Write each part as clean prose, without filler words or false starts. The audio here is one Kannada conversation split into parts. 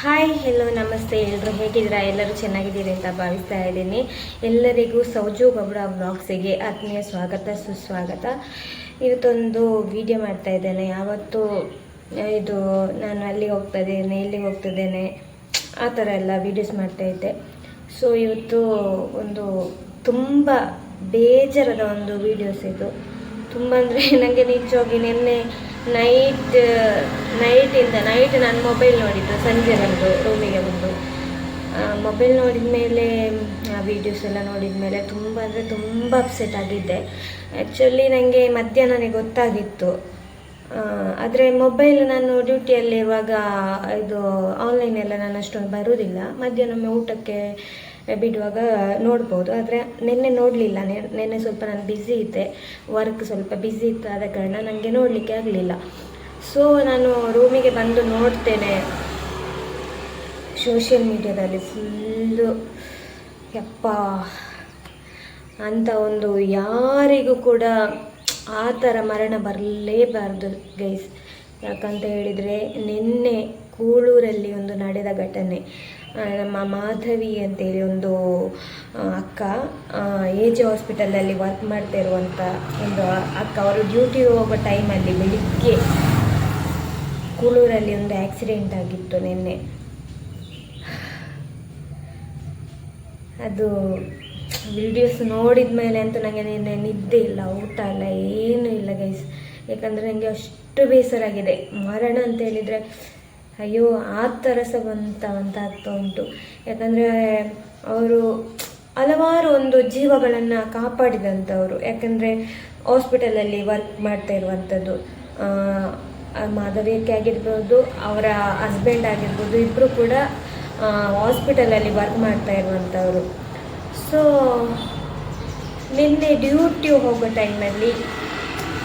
ಹಾಯ್ ಹೆಲೋ ನಮಸ್ತೆ ಎಲ್ಲರೂ ಹೇಗಿದ್ದೀರಾ? ಎಲ್ಲರೂ ಚೆನ್ನಾಗಿದ್ದೀರಿ ಅಂತ ಭಾವಿಸ್ತಾ ಇದ್ದೀನಿ. ಎಲ್ಲರಿಗೂ ಸೌಜು ಗೌಡ ವ್ಲಾಗ್ಸಿಗೆ ಆತ್ಮೀಯ ಸ್ವಾಗತ ಸುಸ್ವಾಗತ. ಇವತ್ತೊಂದು ವಿಡಿಯೋ ಮಾಡ್ತಾ ಇದ್ದೇನೆ. ಯಾವತ್ತೂ ಇದು ನಾನು ಅಲ್ಲಿಗೆ ಹೋಗ್ತಾ ಇದ್ದೇನೆ, ಇಲ್ಲಿಗೆ ಹೋಗ್ತಿದ್ದೇನೆ, ಆ ಥರ ಎಲ್ಲ ವೀಡಿಯೋಸ್ ಮಾಡ್ತಾಯಿದ್ದೆ. ಸೊ ಇವತ್ತು ಒಂದು ತುಂಬ ಬೇಜಾರದ ಒಂದು ವೀಡಿಯೋಸ್ ಇದು. ತುಂಬ ಅಂದರೆ ನನಗೆ ನಿಜವಾಗಿ ನಿನ್ನೆ ನೈಟ್ ನಾನು ಮೊಬೈಲ್ ನೋಡಿದ್ದು ಸಂಜೆ ಬಂದು ರೂಮಿಗೆ ಬಂದು ಮೊಬೈಲ್ ನೋಡಿದ ಮೇಲೆ ಆ ವೀಡಿಯೋಸ್ ಎಲ್ಲ ನೋಡಿದ ಮೇಲೆ ತುಂಬ ಅಂದರೆ ತುಂಬ ಅಪ್ಸೆಟ್ ಆಗಿದ್ದೆ. ಆ್ಯಕ್ಚುಲಿ ನನಗೆ ಮಧ್ಯಾಹ್ನನೇ ಗೊತ್ತಾಗಿತ್ತು, ಆದರೆ ಮೊಬೈಲ್ ನಾನು ಡ್ಯೂಟಿಯಲ್ಲಿರುವಾಗ ಇದು ಆನ್ಲೈನ್ ಎಲ್ಲ ನಾನು ಅಷ್ಟೊಂದು ಬರೋದಿಲ್ಲ. ಮಧ್ಯಾಹ್ನ ಊಟಕ್ಕೆ ಬಿಡುವಾಗ ನೋಡ್ಬೋದು, ಆದರೆ ನಿನ್ನೆ ನೋಡಲಿಲ್ಲ. ನಿನ್ನೆ ಸ್ವಲ್ಪ ನಾನು ಬ್ಯುಸಿ ಇದ್ದೆ, ವರ್ಕ್ ಸ್ವಲ್ಪ ಬ್ಯುಸಿ ಇತ್ತು, ಆದ ಕಾರಣ ನನಗೆ ನೋಡಲಿಕ್ಕೆ ಆಗಲಿಲ್ಲ. ಸೊ ನಾನು ರೂಮಿಗೆ ಬಂದು ನೋಡ್ತೇನೆ, ಸೋಷಿಯಲ್ ಮೀಡಿಯಾದಲ್ಲಿ ಫುಲ್ಲು ಯಪ್ಪ ಅಂತ ಒಂದು ಯಾರಿಗೂ ಕೂಡ ಆ ಥರ ಮರಣ ಬರಲೇಬಾರ್ದು ಗೈಸ್. ಯಾಕಂತ ಹೇಳಿದರೆ ನಿನ್ನೆ ಕೂಳೂರಲ್ಲಿ ಒಂದು ನಡೆದ ಘಟನೆ. ನಮ್ಮ ಮಾಧವಿ ಅಂತೇಳಿ ಒಂದು ಅಕ್ಕ, AJ ಹಾಸ್ಪಿಟಲಲ್ಲಿ ವರ್ಕ್ ಮಾಡ್ತಾ ಇರುವಂಥ ಒಂದು ಅಕ್ಕ, ಅವರು ಡ್ಯೂಟಿ ಹೋಗೋ ಟೈಮಲ್ಲಿ ಬೆಳಿಗ್ಗೆ ಕೂಳೂರಲ್ಲಿ ಒಂದು ಆಕ್ಸಿಡೆಂಟ್ ಆಗಿತ್ತು ನಿನ್ನೆ. ಅದು ವಿಡಿಯೋಸ್ ನೋಡಿದ ಮೇಲೆ ಅಂತೂ ನನಗೆ ನಿನ್ನೆ ನಿದ್ದೆ ಇಲ್ಲ, ಊಟ ಇಲ್ಲ, ಏನೂ ಇಲ್ಲ ಗೈಸ್. ಯಾಕಂದರೆ ನನಗೆ ಅಷ್ಟು ಬೇಸರ ಆಗಿದೆ. ಮರಣ ಅಂತ ಹೇಳಿದರೆ ಅಯ್ಯೋ ಆ ಥರ ಸಹ ಅಂತ ಆಗ್ತಾ ಉಂಟು. ಯಾಕಂದರೆ ಅವರು ಹಲವಾರು ಒಂದು ಜೀವಗಳನ್ನು ಕಾಪಾಡಿದಂಥವ್ರು. ಯಾಕಂದರೆ ಹಾಸ್ಪಿಟಲಲ್ಲಿ ವರ್ಕ್ ಮಾಡ್ತಾ ಇರುವಂಥದ್ದು ಮಾಧವಿಯಕ್ಕೆ ಆಗಿರ್ಬೋದು, ಅವರ ಹಸ್ಬೆಂಡ್ ಆಗಿರ್ಬೋದು, ಇಬ್ಬರು ಕೂಡ ಹಾಸ್ಪಿಟಲಲ್ಲಿ ವರ್ಕ್ ಮಾಡ್ತಾ ಇರುವಂಥವ್ರು. ಸೊ ನಿನ್ನೆ ಡ್ಯೂಟಿ ಹೋಗೋ ಟೈಮಲ್ಲಿ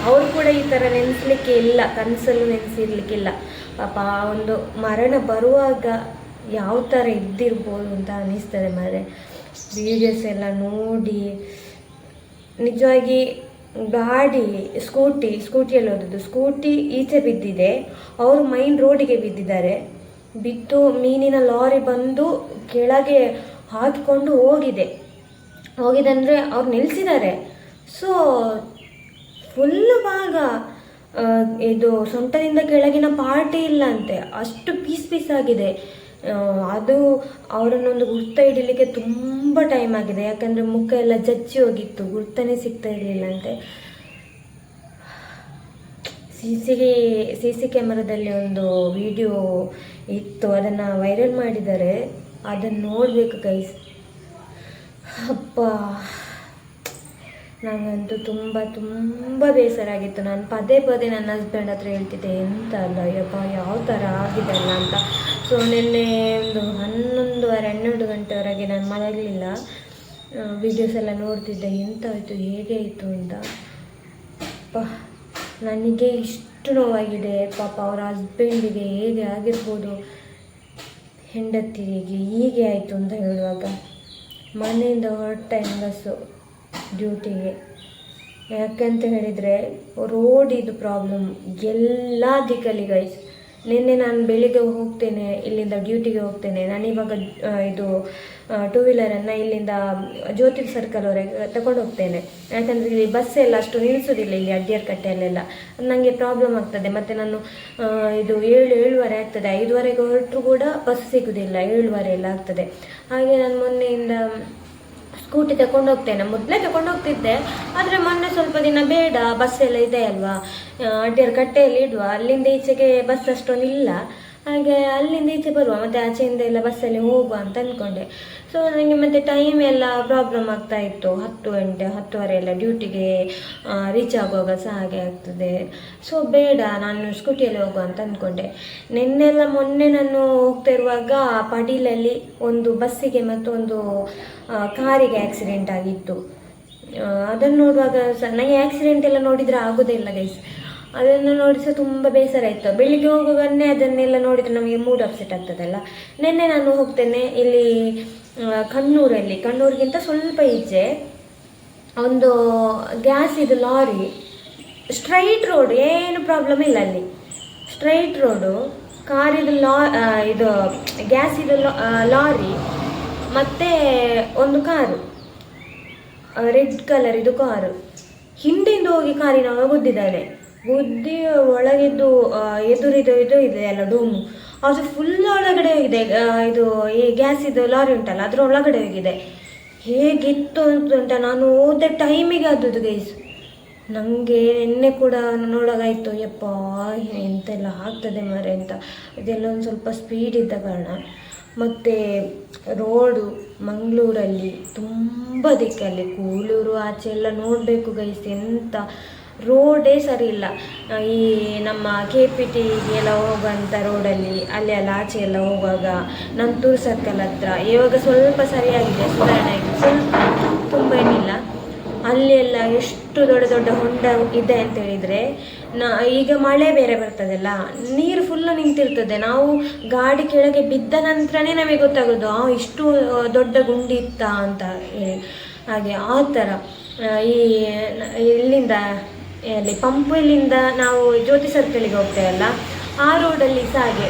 ಅವರು ಕೂಡ ಈ ಥರ ನೆನೆಸ್ಲಿಕ್ಕೆ ಇಲ್ಲ, ಕನಸಲ್ಲೂ ನೆನೆಸಿರ್ಲಿಕ್ಕಿಲ್ಲ. ಪಾಪ ಒಂದು ಮರಣ ಬರುವಾಗ ಯಾವ ಥರ ಇದ್ದಿರ್ಬೋದು ಅಂತ ಅನ್ನಿಸ್ತದೆ ಮಾರೆ. ವೀಡಿಯೋಸ್ ಎಲ್ಲ ನೋಡಿ ನಿಜವಾಗಿ ಗಾಡಿ ಸ್ಕೂಟಿಯಲ್ಲಿ ಹೋದದ್ದು, ಸ್ಕೂಟಿ ಈಚೆ ಬಿದ್ದಿದೆ, ಅವರು ಮೈನ್ ರೋಡಿಗೆ ಬಿದ್ದಿದ್ದಾರೆ. ಬಿದ್ದು ಮೀನಿನ ಲಾರಿ ಬಂದು ಕೆಳಗೆ ಹಾಕಿಕೊಂಡು ಹೋಗಿದೆ ಅಂದರೆ ಅವ್ರು ನಿಲ್ಲಿಸಿದ್ದಾರೆ. ಸೊ ಫುಲ್ಲು ಭಾಗ ಇದು ಸೊಂಟದಿಂದ ಕೆಳಗಿನ ಪಾರ್ಟಿ ಇಲ್ಲ ಅಂತೆ, ಅಷ್ಟು ಪೀಸ್ ಆಗಿದೆ. ಅದು ಅವರನ್ನೊಂದು ಗುರ್ತ ಹಿಡಿಲಿಕ್ಕೆ ತುಂಬ ಟೈಮ್ ಆಗಿದೆ. ಯಾಕಂದರೆ ಮುಖ ಎಲ್ಲ ಜಜ್ಜಿ ಹೋಗಿತ್ತು, ಗುರ್ತನೇ ಸಿಗ್ತಾ ಇರಲಿಲ್ಲ ಅಂತೆ. ಸಿ ಕ್ಯಾಮರಾದಲ್ಲಿ ಒಂದು ವಿಡಿಯೋ ಇತ್ತು, ಅದನ್ನು ವೈರಲ್ ಮಾಡಿದ್ದಾರೆ. ಅದನ್ನು ನೋಡಬೇಕು ಗೈಸ್. ಅಪ್ಪ ನನಗಂತೂ ತುಂಬ ಬೇಸರ ಆಗಿತ್ತು. ನಾನು ಪದೇ ನನ್ನ ಹಸ್ಬೆಂಡ್ ಹತ್ರ ಹೇಳ್ತಿದ್ದೆ, ಎಂತ ಅಲ್ಲ ಯಪ್ಪ ಯಾವ ಥರ ಆಗಿದೆಲ್ಲ ಅಂತ. ಸೊ ನಿನ್ನೆ ಒಂದು 11:30-12 ಗಂಟೆವರೆಗೆ ನಾನು ಮಲಗಲಿಲ್ಲ, ವೀಡಿಯೋಸ್ ಎಲ್ಲ ನೋಡ್ತಿದ್ದೆ, ಎಂತಾಯಿತು ಹೇಗೆ ಆಯಿತು ಅಂತ. ಅಪ್ಪ ನನಗೆ ಇಷ್ಟು ನೋವಾಗಿದೆ. ಪಾಪ ಅವರ ಹಸ್ಬೆಂಡಿಗೆ ಹೇಗೆ ಆಗಿರ್ಬೋದು, ಹೆಂಡತಿಗೆ ಹೀಗೆ ಆಯಿತು ಅಂತ ಹೇಳುವಾಗ ಮನೆಯಿಂದ ಹೊರಟ ಹೆಂಗಸು ಡ್ಯೂಟಿಗೆ. ಯಾಕಂತ ಹೇಳಿದರೆ ರೋಡಿದು ಪ್ರಾಬ್ಲಮ್ ಎಲ್ಲ ದಿಕ್ಕಲ್ಲಿ ಗೈಸ್. ನಿನ್ನೆ ನಾನು ಬೆಳಿಗ್ಗೆ ಹೋಗ್ತೇನೆ, ಇಲ್ಲಿಂದ ಡ್ಯೂಟಿಗೆ ಹೋಗ್ತೇನೆ. ನಾನಿವಾಗ ಇದು 2 ವೀಲರನ್ನು ಇಲ್ಲಿಂದ ಜ್ಯೋತಿ ಸರ್ಕಲ್ವರೆಗೆ ತಗೊಂಡು ಹೋಗ್ತೇನೆ. ಯಾಕಂದರೆ ಇಲ್ಲಿ ಬಸ್ ಎಲ್ಲ ಅಷ್ಟು ನಿಲ್ಲಿಸೋದಿಲ್ಲ ಇಲ್ಲಿ ಅಡ್ಡಿಯರ್ ಕಟ್ಟೆಯಲ್ಲೆಲ್ಲ, ನನಗೆ ಪ್ರಾಬ್ಲಮ್ ಆಗ್ತದೆ. ಮತ್ತು ನಾನು ಇದು 7-7:15 ಆಗ್ತದೆ, 5:00ವರೆಗೆ ಹೊರಟರು ಕೂಡ ಬಸ್ ಸಿಗೋದಿಲ್ಲ, 7:15 ಎಲ್ಲ ಆಗ್ತದೆ. ಹಾಗೆ ನಾನು ಮೊನ್ನೆಯಿಂದ ಸ್ಕೂಟಿ ತಗೊಂಡು ಹೋಗ್ತೇನೆ. ಮೊದಲೇ ತಗೊಂಡು ಹೋಗ್ತಿದ್ದೆ, ಆದರೆ ಮೊನ್ನೆ ಸ್ವಲ್ಪ ದಿನ ಬೇಡ, ಬಸ್ ಎಲ್ಲ ಇದೆ ಅಲ್ವಾ, ಅಡ್ಡಿಯರ್ ಕಟ್ಟೆಯಲ್ಲಿ ಇಡುವ, ಅಲ್ಲಿಂದ ಈಚೆಗೆ ಬಸ್ ಅಷ್ಟೊಂದು ಇಲ್ಲ, ಹಾಗೆ ಅಲ್ಲಿಂದ ಈಚೆ ಬರುವ, ಮತ್ತು ಆಚೆಯಿಂದ ಎಲ್ಲ ಬಸ್ಸಲ್ಲಿ ಹೋಗುವ ಅಂತ ಅಂದ್ಕೊಂಡೆ. ಸೊ ನನಗೆ ಮತ್ತು ಟೈಮ್ ಎಲ್ಲ ಪ್ರಾಬ್ಲಮ್ ಆಗ್ತಾ ಇತ್ತು. 10 ಗಂಟೆ 10:30 ಎಲ್ಲ ಡ್ಯೂಟಿಗೆ ರೀಚ್ ಆಗುವಾಗ ಸಹ ಹಾಗೆ ಆಗ್ತದೆ. ಸೊ ಬೇಡ, ನಾನು ಸ್ಕೂಟಿಯಲ್ಲಿ ಹೋಗುವ ಅಂತ ಅಂದ್ಕೊಂಡೆ. ಮೊನ್ನೆ ನಾನು ಹೋಗ್ತಾ ಇರುವಾಗ ಪಡೀಲಲ್ಲಿ ಒಂದು ಬಸ್ಸಿಗೆ ಮತ್ತು ಒಂದು ಕಾರಿಗೆ ಆಕ್ಸಿಡೆಂಟ್ ಆಗಿತ್ತು. ಅದನ್ನು ನೋಡುವಾಗ ಸಹ ನನಗೆ ಆಕ್ಸಿಡೆಂಟ್ ಎಲ್ಲ ನೋಡಿದರೆ ಆಗೋದೇ ಇಲ್ಲ ಗೈಸ್. ಅದನ್ನು ನೋಡಿ ಸಹ ತುಂಬ ಬೇಸರ ಆಯಿತು. ಬೆಳಿಗ್ಗೆ ಹೋಗುವಾಗನ್ನೇ ಅದನ್ನೆಲ್ಲ ನೋಡಿದರೆ ನಮಗೆ ಮೂಡ್ ಅಪ್ಸೆಟ್ ಆಗ್ತದಲ್ಲ. ನಿನ್ನೆ ನಾನು ಹೋಗ್ತೇನೆ ಇಲ್ಲಿ ಕಣ್ಣೂರಿಗಿಂತ ಸ್ವಲ್ಪ ಈಚೆ ಒಂದು ಗ್ಯಾಸ್ ಇದು ಲಾರಿ, ಸ್ಟ್ರೈಟ್ ರೋಡ್, ಏನು ಪ್ರಾಬ್ಲಮ್ ಇಲ್ಲ ಅಲ್ಲಿ, ಸ್ಟ್ರೈಟ್ ರೋಡು. ಕಾರಿದು ಇದು ಗ್ಯಾಸಿದು ಲಾರಿ ಮತ್ತು ಒಂದು ಕಾರು, ರೆಡ್ ಕಲರ್ ಇದು ಕಾರು, ಹಿಂದೆಯಿಂದ ಹೋಗಿ ಕಾರಿನವ ಗುದ್ದಿದ್ದಾನೆ. ಗುದ್ದಿ ಒಳಗಿದ್ದು ಎದುರಿದು ಇದು ಇದೆ ಅಲ್ಲ ಡೋಮು, ಅದು ಫುಲ್ ಒಳಗಡೆ ಹೋಗಿದೆ. ಇದು ಈ ಗ್ಯಾಸಿದು ಲಾರಿ ಉಂಟಲ್ಲ ಅದರ ಒಳಗಡೆ ಹೋಗಿದೆ. ಹೇಗಿತ್ತು ಅಂತ ನಾನು ಹೋದ ಟೈಮಿಗೆ ಆದದ್ದು ಗೈಸ್. ನನಗೆ ನಿನ್ನೆ ಕೂಡ ನೋಡೋಗಾಯಿತು, ಯಪ್ಪ ಎಂತೆಲ್ಲ ಆಗ್ತದೆ ಮರೆ ಅಂತ. ಇದೆಲ್ಲ ಒಂದು ಸ್ವಲ್ಪ ಸ್ಪೀಡ್ ಇದ್ದ ಕಾರಣ. ಮತ್ತು ರೋಡು ಮಂಗಳೂರಲ್ಲಿ ತುಂಬ ದಿಕ್ಕಲ್ಲಿ, ಕೂಳೂರು ಆಚೆ ಎಲ್ಲ ನೋಡಬೇಕು ಗೈಸ್, ಎಂತ ರೋಡೇ ಸರಿ ಇಲ್ಲ. ಈ ನಮ್ಮ KPT ಎಲ್ಲ ಹೋಗುವಂಥ ರೋಡಲ್ಲಿ ಅಲ್ಲಿ ಎಲ್ಲ ಆಚೆ ಎಲ್ಲ ಹೋಗುವಾಗ ನಂತೂರು ಸರ್ಕಲ್ ಹತ್ರ ಇವಾಗ ಸ್ವಲ್ಪ ಸರಿಯಾಗಿದೆ, ಸುಧಾರಣೆ ಆಗಿದೆ, ಸ್ವಲ್ಪ ತುಂಬ ಏನಿಲ್ಲ. ಅಲ್ಲಿ ಎಲ್ಲ ಎಷ್ಟು ದೊಡ್ಡ ದೊಡ್ಡ ಹೊಂಡ ಇದೆ ಅಂತ ಹೇಳಿದರೆ, ಈಗ ಮಳೆ ಬೇರೆ ಬರ್ತದಲ್ಲ, ನೀರು ಫುಲ್ಲು ನಿಂತಿರ್ತದೆ. ನಾವು ಗಾಡಿ ಕೆಳಗೆ ಬಿದ್ದ ನಂತರನೇ ನಮಗೆ ಗೊತ್ತಾಗೋದು ಇಷ್ಟು ದೊಡ್ಡ ಗುಂಡಿ ಇತ್ತಾ ಅಂತ ಹೇಳಿ. ಹಾಗೆ ಆ ಥರ ಈ ಇಲ್ಲಿಂದ ಅಲ್ಲಿ ಪಂಪಲ್ಲಿಂದ ನಾವು ಜ್ಯೋತಿ ಸರ್ಕಲಿಗೆ ಹೋಗ್ತೇವಲ್ಲ, ಆ ರೋಡಲ್ಲಿ ಸಹ ಹಾಗೆ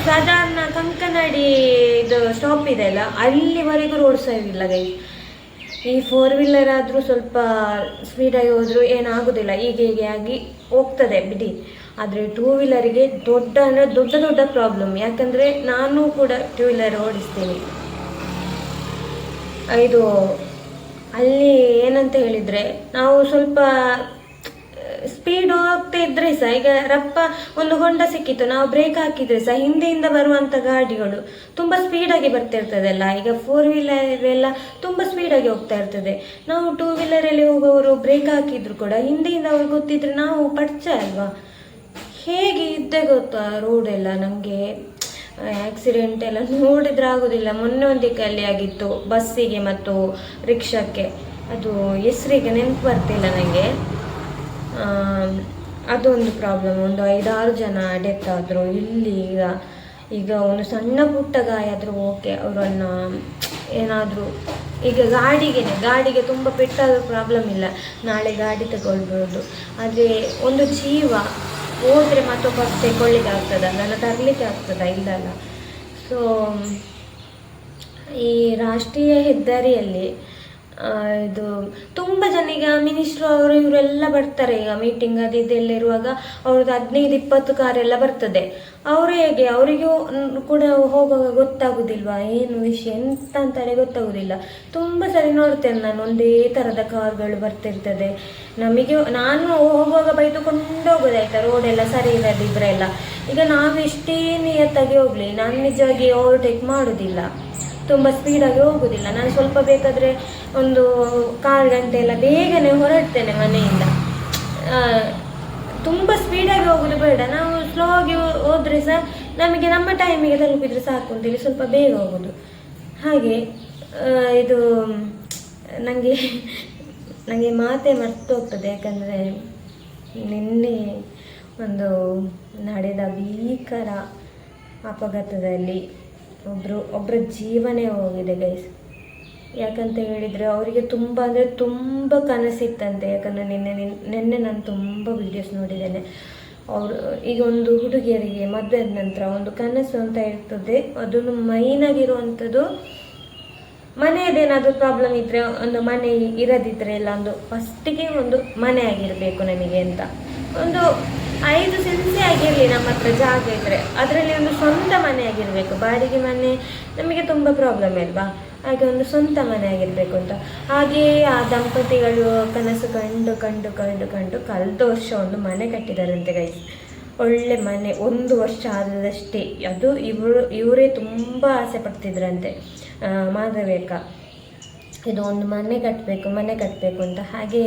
ಸಾಧಾರಣ ಕಂಕನಾಡಿ ಇದು ಸ್ಟಾಪ್ ಇದೆ ಅಲ್ಲ, ಅಲ್ಲಿವರೆಗೂ ರೋಡ್ ಸರಿ ಇಲ್ಲ ಗೈ. ಈ 4 ವೀಲರ್ ಆದರೂ ಸ್ವಲ್ಪ ಸ್ಪೀಡಾಗಿ ಹೋದರೂ ಏನಾಗೋದಿಲ್ಲ, ಹೀಗೆ ಆಗಿ ಹೋಗ್ತದೆ ಬಿಡಿ. ಆದರೆ 2 ವೀಲರಿಗೆ ದೊಡ್ಡ ಅಂದರೆ ದೊಡ್ಡ ದೊಡ್ಡ ಪ್ರಾಬ್ಲಮ್. ಯಾಕಂದರೆ ನಾನು ಕೂಡ 2 ವೀಲರ್ ಓಡಿಸ್ತೀನಿ. ಇದು ಅಲ್ಲಿ ಏನಂತ ಹೇಳಿದರೆ, ನಾವು ಸ್ವಲ್ಪ ಸ್ಪೀಡ್ ಹೋಗ್ತಾ ಇದ್ರೆ ಸಹ, ಈಗ ರಪ್ಪ ಒಂದು ಹೊಂಡ ಸಿಕ್ಕಿತ್ತು, ನಾವು ಬ್ರೇಕ್ ಹಾಕಿದರೆ ಸಹ ಹಿಂದೆಯಿಂದ ಬರುವಂಥ ಗಾಡಿಗಳು ತುಂಬ ಸ್ಪೀಡಾಗಿ ಬರ್ತಾ ಇರ್ತದಲ್ಲ. ಈಗ 4 ವೀಲರ್ ಎಲ್ಲ ತುಂಬ ಸ್ಪೀಡಾಗಿ ಹೋಗ್ತಾ ಇರ್ತದೆ. ನಾವು 2 ವೀಲರಲ್ಲಿ ಹೋಗೋರು ಬ್ರೇಕ್ ಹಾಕಿದ್ರು ಕೂಡ ಹಿಂದೆಯಿಂದ ಅವ್ರಿಗೆ ಗೊತ್ತಿದ್ರೆ ನಾವು ಪಡ್ಚ ಅಲ್ವಾ. ಹೇಗೆ ಇದ್ದೇ ಗೊತ್ತಾ ರೋಡೆಲ್ಲ. ನನಗೆ ಆಕ್ಸಿಡೆಂಟ್ ಎಲ್ಲ ನೋಡಿದ್ರೆ ಆಗೋದಿಲ್ಲ. ಮೊನ್ನೆ ಒಂದಕ್ಕೆ ಅಲ್ಲಿ ಆಗಿತ್ತು ಬಸ್ಸಿಗೆ ಮತ್ತು ರಿಕ್ಷಾಕ್ಕೆ, ಅದು ಹೆಸರಿಗೆ ನೆನಪು ಬರ್ತಿಲ್ಲ ನನಗೆ. ಅದೊಂದು ಪ್ರಾಬ್ಲಮ್. ಒಂದು 5-6 ಜನ ಡೆತ್ ಆದರು ಇಲ್ಲಿ. ಈಗ ಒಂದು ಸಣ್ಣ ಪುಟ್ಟ ಗಾಯ ಆದರೂ ಓಕೆ, ಅವರನ್ನು ಏನಾದರೂ ಈಗ ಗಾಡಿಗೆ ತುಂಬ ಪೆಟ್ಟಾದರೂ ಪ್ರಾಬ್ಲಮ್ ಇಲ್ಲ, ನಾಳೆ ಗಾಡಿ ತಗೊಳ್ಬೋದು. ಆದರೆ ಒಂದು ಜೀವ ಹೋದರೆ ಮತ್ತೊಬ್ಬ ತೆಗೊಳ್ಳಿಕ್ಕೆ ಆಗ್ತದಲ್ಲ, ತರಲಿಕ್ಕೆ ಆಗ್ತದ ಇಲ್ಲಲ್ಲ. ಸೊ ಈ ರಾಷ್ಟ್ರೀಯ ಹೆದ್ದಾರಿಯಲ್ಲಿ ಇದು ತುಂಬ ಜನ, ಈಗ ಮಿನಿಸ್ಟ್ರು ಅವರು ಇವರೆಲ್ಲ ಬರ್ತಾರೆ. ಈಗ ಮೀಟಿಂಗ್ ಅದು ಇದೆಲ್ಲ ಇರುವಾಗ ಅವ್ರದ್ದು 15-20 ಕಾರೆಲ್ಲ ಬರ್ತದೆ. ಅವರು ಹೇಗೆ, ಅವರಿಗೂ ಕೂಡ ಹೋಗುವಾಗ ಗೊತ್ತಾಗೋದಿಲ್ವಾ ಏನು ವಿಷಯ ಎಂತ ಅಂತೇಳಿ ಗೊತ್ತಾಗೋದಿಲ್ಲ. ತುಂಬ ಸರಿ ನೋಡ್ತೇನೆ ನಾನು, ಒಂದೇ ಥರದ ಕಾರ್ಗಳು ಬರ್ತಿರ್ತದೆ. ನಾನು ಹೋಗುವಾಗ ಬೈದುಕೊಂಡು ಹೋಗೋದಾಯ್ತಾ, ರೋಡೆಲ್ಲ ಸರಿ ಇರದಿದ್ರೆ ಎಲ್ಲ. ಈಗ ನಾವು ಎಷ್ಟೇ ನಿಯತ್ತಾಗಿ ಹೋಗಲಿ, ನಾನು ನಿಜವಾಗಿ ಓವರ್ಟೇಕ್ ಮಾಡೋದಿಲ್ಲ, ತುಂಬ ಸ್ಪೀಡಾಗಿ ಹೋಗೋದಿಲ್ಲ. ನಾನು ಸ್ವಲ್ಪ ಬೇಕಾದರೆ ಒಂದು 1/4 ಗಂಟೆ ಎಲ್ಲ ಬೇಗನೆ ಹೊರಡ್ತೇನೆ ಮನೆಯಿಂದ. ತುಂಬ ಸ್ಪೀಡಾಗಿ ಹೋಗೋದು ಬೇಡ, ನಾವು ಸ್ಲೋ ಆಗಿ ಹೋದರೆ ಸಹ ನಮಗೆ ನಮ್ಮ ಟೈಮಿಗೆ ತಲುಪಿದರೆ ಸಾಕು ಅಂತೇಳಿ ಸ್ವಲ್ಪ ಬೇಗ ಹೋಗೋದು. ಹಾಗೆ ಇದು ನನಗೆ ಮಾತೇ ಮರ್ತು ಹೋಗ್ತದೆ. ಯಾಕಂದರೆ ನಿನ್ನೆ ಒಂದು ನಡೆದ ಭೀಕರ ಅಪಘಾತದಲ್ಲಿ ಒಬ್ಬರ ಜೀವನೇ ಹೋಗಿದೆ ಗೈಸ್. ಯಾಕಂತ ಹೇಳಿದರೆ ಅವರಿಗೆ ತುಂಬ ಅಂದರೆ ತುಂಬ ಕನಸಿತ್ತಂತೆ. ಯಾಕಂದರೆ ನಿನ್ನೆ ನಾನು ತುಂಬ ವೀಡಿಯೋಸ್ ನೋಡಿದ್ದೇನೆ. ಈಗ ಒಂದು ಹುಡುಗಿಯರಿಗೆ ಮದುವೆ ಆದ ನಂತರ ಒಂದು ಕನಸು ಅಂತ ಇರ್ತದೆ. ಅದನ್ನು ಮೈನಾಗಿರುವಂಥದ್ದು, ಮನೆಯದೇನಾದರೂ ಪ್ರಾಬ್ಲಮ್ ಇದ್ದರೆ, ಒಂದು ಮನೆ ಇರದಿದ್ದರೆ ಎಲ್ಲ ಒಂದು ಫಸ್ಟಿಗೆ ಒಂದು ಮನೆ ಆಗಿರಬೇಕು ನಮಗೆ ಅಂತ. ಒಂದು 5 ಸೆನ್ಸೇ ಆಗಿರಲಿ, ನಮ್ಮ ಹತ್ರ ಜಾಗ ಇದ್ದರೆ ಅದರಲ್ಲಿ ಒಂದು ಸ್ವಂತ ಮನೆ ಆಗಿರಬೇಕು. ಬಾಡಿಗೆ ಮನೆ ನಮಗೆ ತುಂಬ ಪ್ರಾಬ್ಲಮ್ ಅಲ್ವಾ, ಹಾಗೆ ಒಂದು ಸ್ವಂತ ಮನೆ ಆಗಿರಬೇಕು ಅಂತ. ಹಾಗೆಯೇ ಆ ದಂಪತಿಗಳು ಕನಸು ಕಂಡು ಕಳೆದ ವರ್ಷ ಒಂದು ಮನೆ ಕಟ್ಟಿದ್ದಾರಂತೆ ಗೈಸ್. ಒಳ್ಳೆ ಮನೆ, 1 ವರ್ಷ ಆದದಷ್ಟೇ. ಅದು ಇವರೇ ತುಂಬ ಆಸೆ ಪಡ್ತಿದ್ರಂತೆ, ಮಾಧವೇಕ. ಇದು ಒಂದು ಮನೆ ಕಟ್ಟಬೇಕು ಅಂತ. ಹಾಗೆ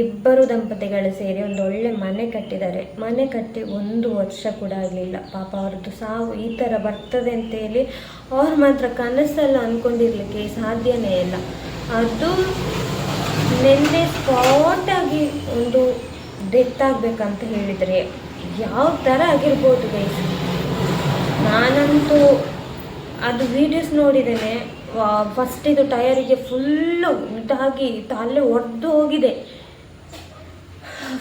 ಇಬ್ಬರು ದಂಪತಿಗಳು ಸೇರಿ ಒಂದು ಒಳ್ಳೆ ಮನೆ ಕಟ್ಟಿದ್ದಾರೆ. ಮನೆ ಕಟ್ಟಿ 1 ವರ್ಷ ಕೂಡ ಆಗಲಿಲ್ಲ. ಪಾಪ ಅವ್ರದ್ದು ಸಾವು ಈ ಥರ ಬರ್ತದೆ ಅಂತೇಳಿ ಅವ್ರು ಮಾತ್ರ ಕನಸಲ್ಲ ಅಂದ್ಕೊಂಡಿರ್ಲಿಕ್ಕೆ ಸಾಧ್ಯನೇ ಇಲ್ಲ. ಅದು ನಿನ್ನೆ ಸ್ಪಾಟಾಗಿ ಒಂದು ಡೆತ್ ಆಗಬೇಕಂತ ಹೇಳಿದರೆ ಯಾವ ಥರ ಆಗಿರ್ಬೋದು ಗೈಸ್. ನಾನಂತೂ ಅದು ವೀಡಿಯೋಸ್ ನೋಡಿದ್ದೇನೆ. ಫಸ್ಟಿದು ಟಯರಿಗೆ ಫುಲ್ಲು ಇದಾಗಿ ತಲೆ ಒಡೆದು ಹೋಗಿದೆ,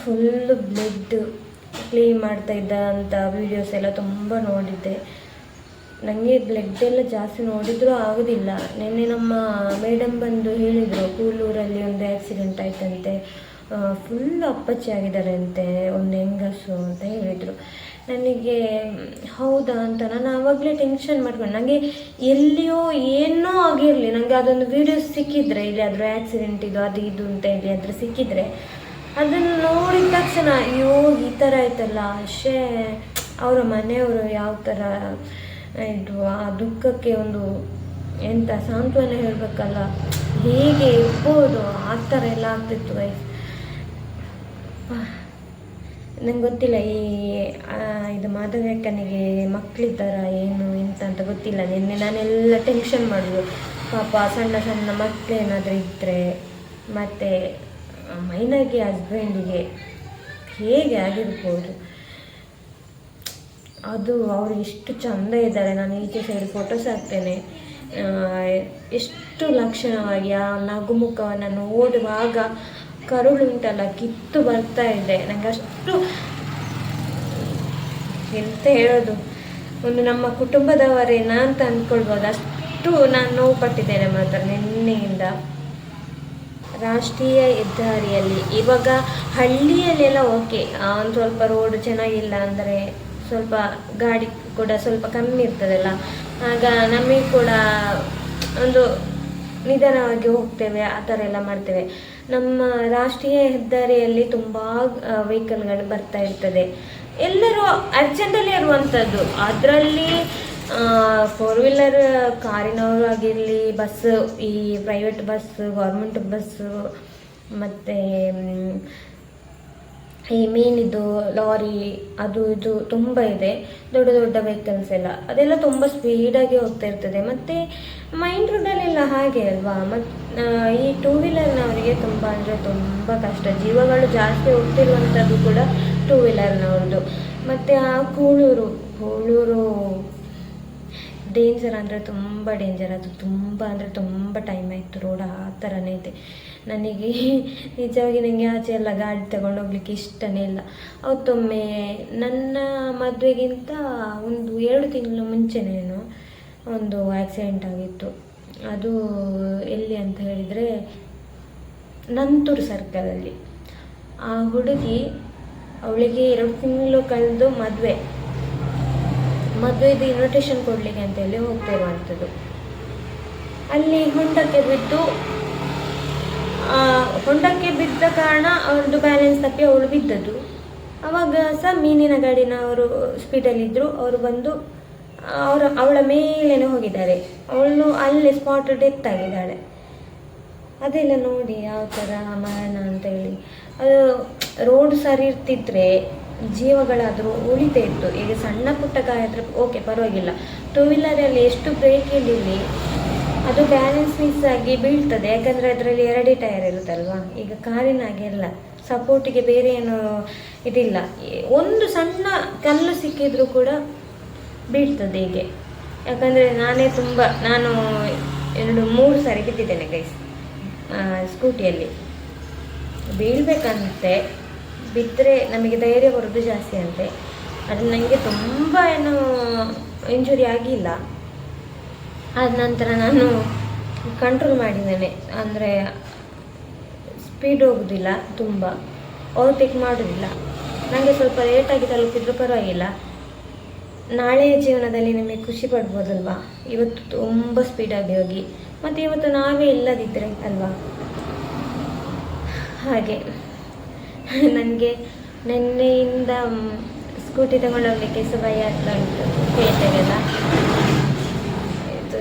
ಫುಲ್ಲು ಬ್ಲಡ್. ಕ್ಲೀನ್ ಮಾಡ್ತಾ ಇದ್ದ ಅಂತ ವೀಡಿಯೋಸ್ ಎಲ್ಲ ತುಂಬ ನೋಡಿದ್ದೆ. ನನಗೆ ಬ್ಲಡ್ ಎಲ್ಲ ಜಾಸ್ತಿ ನೋಡಿದರೂ ಆಗೋದಿಲ್ಲ. ನಿನ್ನೆ ನಮ್ಮ ಮೇಡಮ್ ಬಂದು ಹೇಳಿದರು, ಕೂಳೂರಲ್ಲಿ ಒಂದು ಆ್ಯಕ್ಸಿಡೆಂಟ್ ಆಯ್ತಂತೆ, ಫುಲ್ ಅಪ್ಪಚ್ಚಿ ಆಗಿದ್ದಾರೆ ಅಂತೆ ಒಂದು ಹೆಂಗಸು ಅಂತ ಹೇಳಿದರು. ನನಗೆ ಹೌದಾ ಅಂತ ನಾನು ಆವಾಗಲೇ ಟೆನ್ಷನ್ ಮಾಡ್ಕೊಂಡು, ನನಗೆ ಎಲ್ಲಿಯೋ ಏನೋ ಆಗಿರಲಿ, ನನಗೆ ಅದೊಂದು ವೀಡಿಯೋಸ್ ಸಿಕ್ಕಿದ್ರೆ ಇಲ್ಲಿ ಆದರೂ ಆ್ಯಕ್ಸಿಡೆಂಟ್ ಇದು ಅದು ಇದು ಅಂತ ಹೇಳಿ ಅದ್ರ ಸಿಕ್ಕಿದರೆ ಅದನ್ನು ನೋಡಿದ ತಕ್ಷಣ ಅಯ್ಯೋ ಈ ಥರ ಆಯ್ತಲ್ಲ, ಅಷ್ಟೇ ಅವರ ಮನೆಯವರು ಯಾವ ಥರ ಇದು ಆ ದುಃಖಕ್ಕೆ ಒಂದು ಎಂಥ ಸಾಂತ್ವನ ಹೇಳಬೇಕಲ್ಲ, ಹೇಗೆ ಇರ್ಬೋದು ಆ ಥರ ಎಲ್ಲ ಆಗ್ತಿತ್ತು ವಯಸ್ಸು. ನಂಗೆ ಗೊತ್ತಿಲ್ಲ ಇದು ಮಾಧವಕ್ಕನಿಗೆ ಮಕ್ಕಳಿದ್ದಾರ ಏನು ಎಂತ ಅಂತ ಗೊತ್ತಿಲ್ಲ. ನಿನ್ನೆ ನಾನೆಲ್ಲ ಟೆನ್ಷನ್ ಮಾಡೋದು, ಪಾಪ ಸಣ್ಣ ಸಣ್ಣ ಮಕ್ಕಳೇನಾದರೂ ಇದ್ದರೆ, ಮತ್ತು ಮೈನಾಗಿ ಹಸ್ಬೆಂಡಿಗೆ ಹೇಗೆ ಆಗಿರ್ಬೋದು. ಅದು ಅವರು ಎಷ್ಟು ಚಂದ ಇದ್ದಾರೆ, ನಾನು ಈಚೆ ಸೈಡ್ ಫೋಟೋಸ್ ಹಾಕ್ತೇನೆ. ಎಷ್ಟು ಲಕ್ಷಣವಾಗಿ ಆ ನಗುಮುಖವನ್ನು ನೋಡುವಾಗ ಕರುಳುಂಟಲ್ಲ ಕಿತ್ತು ಬರ್ತಾ ಇದೆ. ನನಗೆ ಅಷ್ಟು ಎಂತ ಹೇಳೋದು, ಒಂದು ನಮ್ಮ ಕುಟುಂಬದವರೇನಾ ಅಂತ ಅಂದ್ಕೊಳ್ಬೋದು, ಅಷ್ಟು ನಾನು ನೋವು ಪಟ್ಟಿದ್ದೇನೆ ಮಾತ್ರ ನಿನ್ನೆಯಿಂದ. ರಾಷ್ಟ್ರೀಯ ಹೆದ್ದಾರಿಯಲ್ಲಿ ಇವಾಗ ಹಳ್ಳಿಯಲ್ಲೆಲ್ಲ ಓಕೆ, ಒಂದು ಸ್ವಲ್ಪ ರೋಡ್ ಚೆನ್ನಾಗಿಲ್ಲ ಅಂದರೆ ಸ್ವಲ್ಪ ಗಾಡಿ ಕೂಡ ಸ್ವಲ್ಪ ಕಮ್ಮಿ ಇರ್ತದಲ್ಲ, ಆಗ ನಮಗೆ ಕೂಡ ಒಂದು ನಿಧಾನವಾಗಿ ಹೋಗ್ತೇವೆ, ಆ ಥರ ಎಲ್ಲ ಮಾಡ್ತೇವೆ. ನಮ್ಮ ರಾಷ್ಟ್ರೀಯ ಹೆದ್ದಾರಿಯಲ್ಲಿ ತುಂಬ ವೆಹಿಕಲ್ಗಳು ಬರ್ತಾ ಇರ್ತದೆ, ಎಲ್ಲರೂ ಅರ್ಜೆಂಟಲ್ಲಿ ಇರುವಂಥದ್ದು. ಅದರಲ್ಲಿ 4 ವೀಲರ್ ಕಾರಿನವರು ಆಗಿರಲಿ, ಬಸ್ಸು, ಈ ಪ್ರೈವೇಟ್ ಬಸ್ಸು, ಗೌರ್ಮೆಂಟ್ ಬಸ್ಸು, ಮತ್ತು ಈ ಮೀನಿದು ಲಾರಿ ಅದು ಇದು ತುಂಬ ಇದೆ, ದೊಡ್ಡ ದೊಡ್ಡ ವೆಹಿಕಲ್ಸ್ ಎಲ್ಲ, ಅದೆಲ್ಲ ತುಂಬ ಸ್ಪೀಡಾಗಿ ಹೋಗ್ತಾ ಇರ್ತದೆ. ಮತ್ತು ಮೈನ್ ರೋಡಲ್ಲೆಲ್ಲ ಹಾಗೆ ಅಲ್ವಾ. ಮತ್ತು ಈ 2 ವೀಲರ್ನವರಿಗೆ ತುಂಬ ಅಂದರೆ ತುಂಬ ಕಷ್ಟ, ಜೀವಗಳು ಜಾಸ್ತಿ ಹೋಗ್ತಿರುವಂಥದ್ದು ಕೂಡ 2 ವೀಲರ್ನವ್ರದ್ದು. ಮತ್ತು ಆ ಕೂಳೂರು ಡೇಂಜರ್ ಅಂದರೆ ತುಂಬ ಡೇಂಜರ್, ಅದು ತುಂಬ ಅಂದರೆ ತುಂಬ ಟೈಮ್ ಆಯಿತು ರೋಡ್ ಆ ಥರನೇ ಇದೆ. ನನಗೆ ನಿಜವಾಗಿ ನನಗೆ ಆಚೆ ಎಲ್ಲ ಗಾಡಿ ತಗೊಂಡೋಗ್ಲಿಕ್ಕೆ ಇಷ್ಟನೇ ಇಲ್ಲ. ಅವತ್ತೊಮ್ಮೆ ನನ್ನ ಮದುವೆಗಿಂತ ಒಂದು 2 ತಿಂಗಳು ಮುಂಚೆನೇನು ಒಂದು ಆ್ಯಕ್ಸಿಡೆಂಟ್ ಆಗಿತ್ತು. ಅದು ಎಲ್ಲಿ ಅಂತ ಹೇಳಿದರೆ ನಂತೂರು ಸರ್ಕಲಲ್ಲಿ. ಆ ಹುಡುಗಿ, ಅವಳಿಗೆ 2 ತಿಂಗಳು ಕಳೆದು ಮದುವೆದು ಇನ್ವಿಟೇಷನ್ ಕೊಡಲಿಕ್ಕೆ ಅಂತೇಳಿ ಹೋಗ್ತಾ ಇರುವಂಥದ್ದು. ಅಲ್ಲಿ ಹೊಂಡಕ್ಕೆ ಬಿದ್ದ ಕಾರಣ ಅವ್ರದ್ದು ಬ್ಯಾಲೆನ್ಸ್ ತಪ್ಪಿ ಅವಳು ಬಿದ್ದದ್ದು. ಆವಾಗ ಸಹ ಮೀನಿನ ಗಾಡಿನವರು ಸ್ಪೀಡಲ್ಲಿದ್ದರು, ಅವರು ಬಂದು ಅವಳ ಮೇಲೇನೆ ಹೋಗಿದ್ದಾರೆ. ಅವಳು ಅಲ್ಲೇ ಸ್ಪಾಟ್ ಡೆತ್ ಆಗಿದ್ದಾಳೆ. ಅದೆಲ್ಲ ನೋಡಿ ಯಾವ ಥರ ಮರಣ ಅಂತೇಳಿ. ಅದು ರೋಡ್ ಸರಿ ಇರ್ತಿದ್ರೆ ಜೀವಗಳಾದರೂ ಉಳಿತಾ ಇತ್ತು. ಈಗ ಸಣ್ಣ ಪುಟ್ಟ ಗಾಯ ಆದರೆ ಓಕೆ ಪರವಾಗಿಲ್ಲ, 2 ವೀಲರಲ್ಲಿ ಎಷ್ಟು ಬ್ರೇಕ್ ಇರಲಿ ಅದು ಬ್ಯಾಲೆನ್ಸ್ ಮಿಸ್ ಆಗಿ ಬೀಳ್ತದೆ, ಯಾಕಂದರೆ ಅದರಲ್ಲಿ 2 ಟೈರ್ ಇರುತ್ತಲ್ವ. ಈಗ ಕಾರಿನಾಗೆಲ್ಲ ಸಪೋರ್ಟಿಗೆ ಬೇರೆ ಏನು ಇದಿಲ್ಲ, ಒಂದು ಸಣ್ಣ ಕಲ್ಲು ಸಿಕ್ಕಿದ್ರೂ ಕೂಡ ಬೀಳ್ತದೆ ಹೀಗೆ. ಯಾಕಂದರೆ ನಾನು 2-3 ಸಾರಿ ಬಿದ್ದಿದ್ದೇನೆ ಗೈಸ್ ಸ್ಕೂಟಿಯಲ್ಲಿ. ಬೀಳ್ಬೇಕಂತೆ, ಬಿದ್ದರೆ ನಮಗೆ ಧೈರ್ಯ ಬರೋದು ಜಾಸ್ತಿ ಅಂತೆ. ಅದು ನನಗೆ ತುಂಬ ಏನು ಇಂಜುರಿ ಆಗಿಲ್ಲ. ಆದ ನಂತರ ನಾನು ಕಂಟ್ರೋಲ್ ಮಾಡಿದ್ದೇನೆ, ಅಂದರೆ ಸ್ಪೀಡ್ ಹೋಗೋದಿಲ್ಲ, ತುಂಬ ಓವರ್ಟೇಕ್ ಮಾಡೋದಿಲ್ಲ. ನನಗೆ ಸ್ವಲ್ಪ ಲೇಟಾಗಿ ತಲುಪಿದ್ರು ಪರವಾಗಿಲ್ಲ. ನಾಳೆಯ ಜೀವನದಲ್ಲಿ ನಿಮಗೆ ಖುಷಿ ಪಡ್ಬೋದಲ್ವಾ, ಇವತ್ತು ತುಂಬ ಸ್ಪೀಡಾಗಿ ಹೋಗಿ, ಮತ್ತು ಇವತ್ತು ನಾವೇ ಇಲ್ಲದಿದ್ದರೆ ಅಲ್ವಾ. ಹಾಗೆ ನನಗೆ ನಿನ್ನೆಯಿಂದ ಸ್ಕೂಟಿ ತಗೊಂಡೋಗ್ಲಿಕ್ಕೆ ಭಯ ಆಗ್ತಾ ಉಂಟು. ಪೇಟೆಗೆಲ್ಲ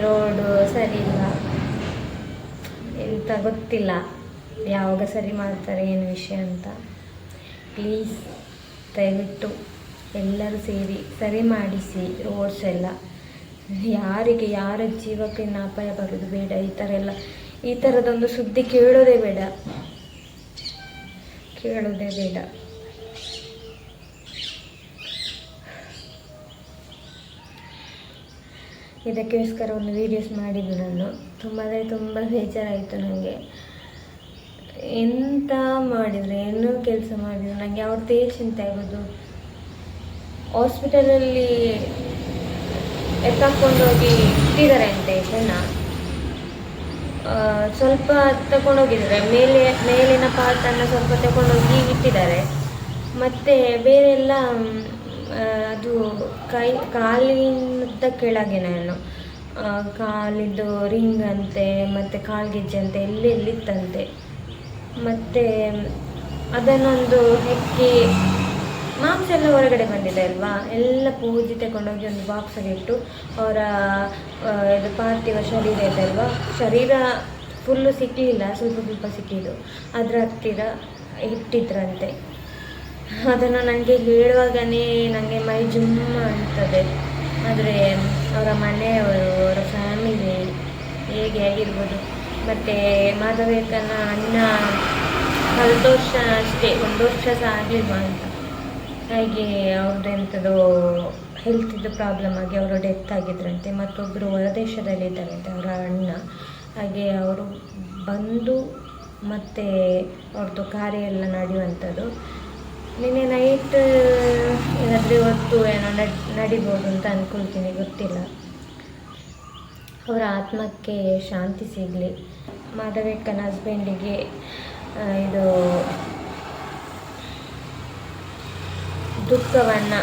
ರೋಡು ಸರಿ ಇಲ್ಲ, ಎಂತ ಗೊತ್ತಿಲ್ಲ ಯಾವಾಗ ಸರಿ ಮಾಡ್ತಾರೆ ಏನು ವಿಷಯ ಅಂತ. ಪ್ಲೀಸ್ ದಯವಿಟ್ಟು ಎಲ್ಲರೂ ಸೇರಿ ಸರಿ ಮಾಡಿಸಿ ರೋಡ್ಸ್ ಎಲ್ಲ. ಯಾರ ಜೀವಕ್ಕೆ ಅಪಾಯ ಬರೋದು ಬೇಡ. ಈ ಥರದೊಂದು ಸುದ್ದಿ ಕೇಳೋದೇ ಬೇಡ. ಇದಕ್ಕೋಸ್ಕರ ಒಂದು ವೀಡಿಯೋಸ್ ಮಾಡಿದ್ದು ನಾನು. ತುಂಬ ಬೇಜಾರಾಯಿತು ನನಗೆ. ಎಂತ ಮಾಡಿದರೆ, ಏನೋ ಕೆಲಸ ಮಾಡಿದರೆ ನನಗೆ ಅವ್ರದ್ದೇ ಚಿಂತೆ ಆಗೋದು. ಹಾಸ್ಪಿಟಲಲ್ಲಿ ಎತ್ತಾಕೊಂಡೋಗಿ ಇಟ್ಟಿದ್ದಾರೆ ಅಂತೆ ಹೆಣ್ಣ. ಸ್ವಲ್ಪ ತಗೊಂಡೋಗಿದ್ದಾರೆ, ಮೇಲಿನ ಪಾರ್ಟನ್ನು ಸ್ವಲ್ಪ ತಗೊಂಡೋಗಿ ಇಟ್ಟಿದ್ದಾರೆ. ಮತ್ತು ಬೇರೆಲ್ಲ ಅದು ಕಾಲಿನ ಕೆಳಗೇನೇನು ಕಾಲಿದ್ದು ರಿಂಗ್ ಅಂತೆ ಮತ್ತು ಕಾಲ್ಗೆಜ್ಜೆ ಅಂತೆ ಎಲ್ಲಿತ್ತಂತೆ. ಮತ್ತು ಅದನ್ನೊಂದು ಹೆಕ್ಕಿ ಮಾಂಸ ಎಲ್ಲ ಹೊರಗಡೆ ಬಂದಿದೆ ಅಲ್ವಾ, ಎಲ್ಲ ಪೂಜೆ ತಗೊಂಡೋಗಿ ಒಂದು ಬಾಕ್ಸಿಗೆ ಇಟ್ಟು ಅವರ ಇದು ಪಾರ್ಥಿವ ಶರೀರ ಇದೆ ಅಲ್ವಾ, ಶರೀರ ಫುಲ್ಲು ಸಿಕ್ಕಲಿಲ್ಲ, ಸ್ವಲ್ಪ ಸಿಕ್ಕಿದ್ದು, ಅದರ ಹತ್ತಿರ ಇಟ್ಟಿದ್ರಂತೆ. ಅದನ್ನು ನನಗೆ ಹೇಳುವಾಗಲೇ ನನಗೆ ಮೈ ಜುಮ್ಮ ಅಂತದೆ. ಆದರೆ ಅವರ ಮನೆಯವರು, ಅವರ ಫ್ಯಾಮಿಲಿ ಹೇಗೆ ಆಗಿರ್ಬೋದು. ಮತ್ತು ಮಾಧವೇಕನ ಅಣ್ಣ ಕಳೆದ ವರ್ಷ ಅಷ್ಟೇ, 1 ವರ್ಷ ಸಹ ಆಗಲಿಲ್ವ ಅಂತ, ಹಾಗೆ ಅವ್ರದ್ದು ಎಂಥದ್ದು ಹೆಲ್ತಿದ್ದು ಪ್ರಾಬ್ಲಮ್ ಆಗಿ ಅವರು ಡೆತ್ ಆಗಿದ್ರಂತೆ. ಮತ್ತೊಬ್ಬರು ಹೊರದೇಶದಲ್ಲಿದ್ದಾರಂತೆ ಅವರ ಅಣ್ಣ. ಹಾಗೆ ಅವರು ಬಂದು ಮತ್ತು ಅವ್ರದ್ದು ಕಾರ್ಯ ಎಲ್ಲ ನಡೆಯುವಂಥದ್ದು. ನಿನ್ನೆ ನೈಟ್ ಏನಾದರೂ ಇವತ್ತು ಏನೋ ನಡಿಬೋದು ಅಂತ ಅಂದ್ಕೊಳ್ತೀನಿ, ಗೊತ್ತಿಲ್ಲ. ಅವರ ಆತ್ಮಕ್ಕೆ ಶಾಂತಿ ಸಿಗಲಿ. ಮಾಧವೇಕನ ಹಸ್ಬೆಂಡಿಗೆ ಇದು ದುಃಖವನ್ನು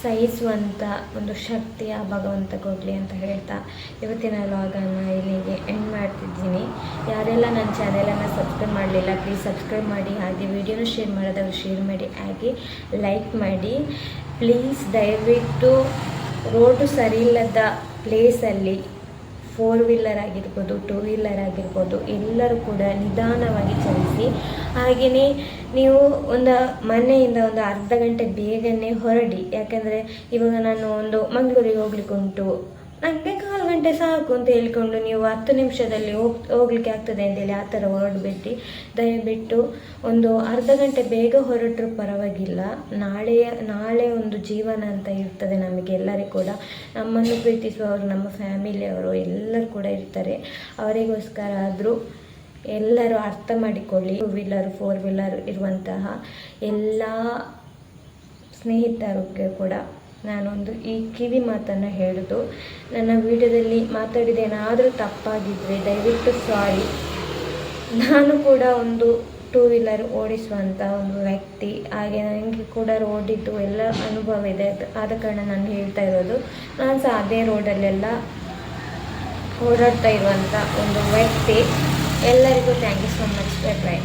ಸಹಿಸುವಂಥ ಒಂದು ಶಕ್ತಿ ಆ ಭಗವಂತ ಕೊಡಲಿ ಅಂತ ಹೇಳ್ತಾ ಇವತ್ತಿನ ವ್ಲಾಗನ್ನು ಇಲ್ಲಿಗೆ ಎಂಡ್ ಮಾಡ್ತಿದ್ದೀನಿ. ಯಾರೆಲ್ಲ ನನ್ನ ಚಾನೆಲನ್ನು ಸಬ್ಸ್ಕ್ರೈಬ್ ಮಾಡಲಿಲ್ಲ ಪ್ಲೀಸ್ ಸಬ್ಸ್ಕ್ರೈಬ್ ಮಾಡಿ, ಹಾಗೆ ವಿಡಿಯೋನ ಶೇರ್ ಮಾಡೋದಾದ್ರೆ ಶೇರ್ ಮಾಡಿ, ಹಾಗೆ ಲೈಕ್ ಮಾಡಿ ಪ್ಲೀಸ್. ದಯವಿಟ್ಟು ರೋಡು ಸರಿ ಇಲ್ಲದ ಪ್ಲೇಸಲ್ಲಿ 4 ವೀಲರ್ ಆಗಿರ್ಬೋದು, 2 ವೀಲರ್ ಆಗಿರ್ಬೋದು, ಎಲ್ಲರೂ ಕೂಡ ನಿಧಾನವಾಗಿ ಚಲಿಸಿ. ಹಾಗೆಯೇ ನೀವು ಮನೆಯಿಂದ ಒಂದು ಅರ್ಧ ಗಂಟೆ ಬೇಗನೆ ಹೊರಡಿ. ಯಾಕೆಂದರೆ ಇವಾಗ ನಾನು ಒಂದು ಮಂಗಳೂರಿಗೆ ಹೋಗ್ಲಿಕ್ಕೆ ಉಂಟು, ನನಗೆ 1/4 ಗಂಟೆ ಸಾಕು ಅಂತ ಹೇಳ್ಕೊಂಡು ನೀವು 10 ನಿಮಿಷದಲ್ಲಿ ಹೋಗ್ಲಿಕ್ಕೆ ಆಗ್ತದೆ ಅಂತೇಳಿ ಆ ಥರ ಹೊರಡಬೇಡಿ. ದಯವಿಟ್ಟು ಒಂದು ಅರ್ಧ ಗಂಟೆ ಬೇಗ ಹೊರಟರೂ ಪರವಾಗಿಲ್ಲ. ನಾಳೆ ಒಂದು ಜೀವನ ಅಂತ ಇರ್ತದೆ ನಮಗೆ ಎಲ್ಲರಿಗೂ ಕೂಡ. ನಮ್ಮನ್ನು ಪ್ರೀತಿಸುವವರು, ನಮ್ಮ ಫ್ಯಾಮಿಲಿಯವರು ಎಲ್ಲರೂ ಕೂಡ ಇರ್ತಾರೆ. ಅವರಿಗೋಸ್ಕರ ಆದರೂ ಎಲ್ಲರೂ ಅರ್ಥ ಮಾಡಿಕೊಳ್ಳಿ. 2 ವೀಲರ್ 4 ವೀಲರ್ ಇರುವಂತಹ ಎಲ್ಲ ಸ್ನೇಹಿತರಿಗೆ ಕೂಡ ನಾನೊಂದು ಈ ಕಿವಿ ಮಾತನ್ನು ಹೇಳೋದು. ನನ್ನ ವಿಡಿಯೋದಲ್ಲಿ ಮಾತಾಡಿದೇನಾದರೂ ತಪ್ಪಾಗಿದ್ದರೆ ದಯವಿಟ್ಟು ಸಾರಿ. ನಾನು ಕೂಡ ಒಂದು 2 ವೀಲರ್ ಓಡಿಸುವಂಥ ಒಂದು ವ್ಯಕ್ತಿ, ಹಾಗೆ ನನಗೆ ಕೂಡ ರೋಡಿದ್ದು ಎಲ್ಲ ಅನುಭವ ಇದೆ. ಆದ ಕಾರಣ ನಾನು ಹೇಳ್ತಾ ಇರೋದು. ನಾನು ಸಹ ಅದೇ ರೋಡಲ್ಲೆಲ್ಲ ಓಡಾಡ್ತಾ ಇರುವಂಥ ಒಂದು ವ್ಯಕ್ತಿ. ಎಲ್ಲರಿಗೂ thank you so much. By.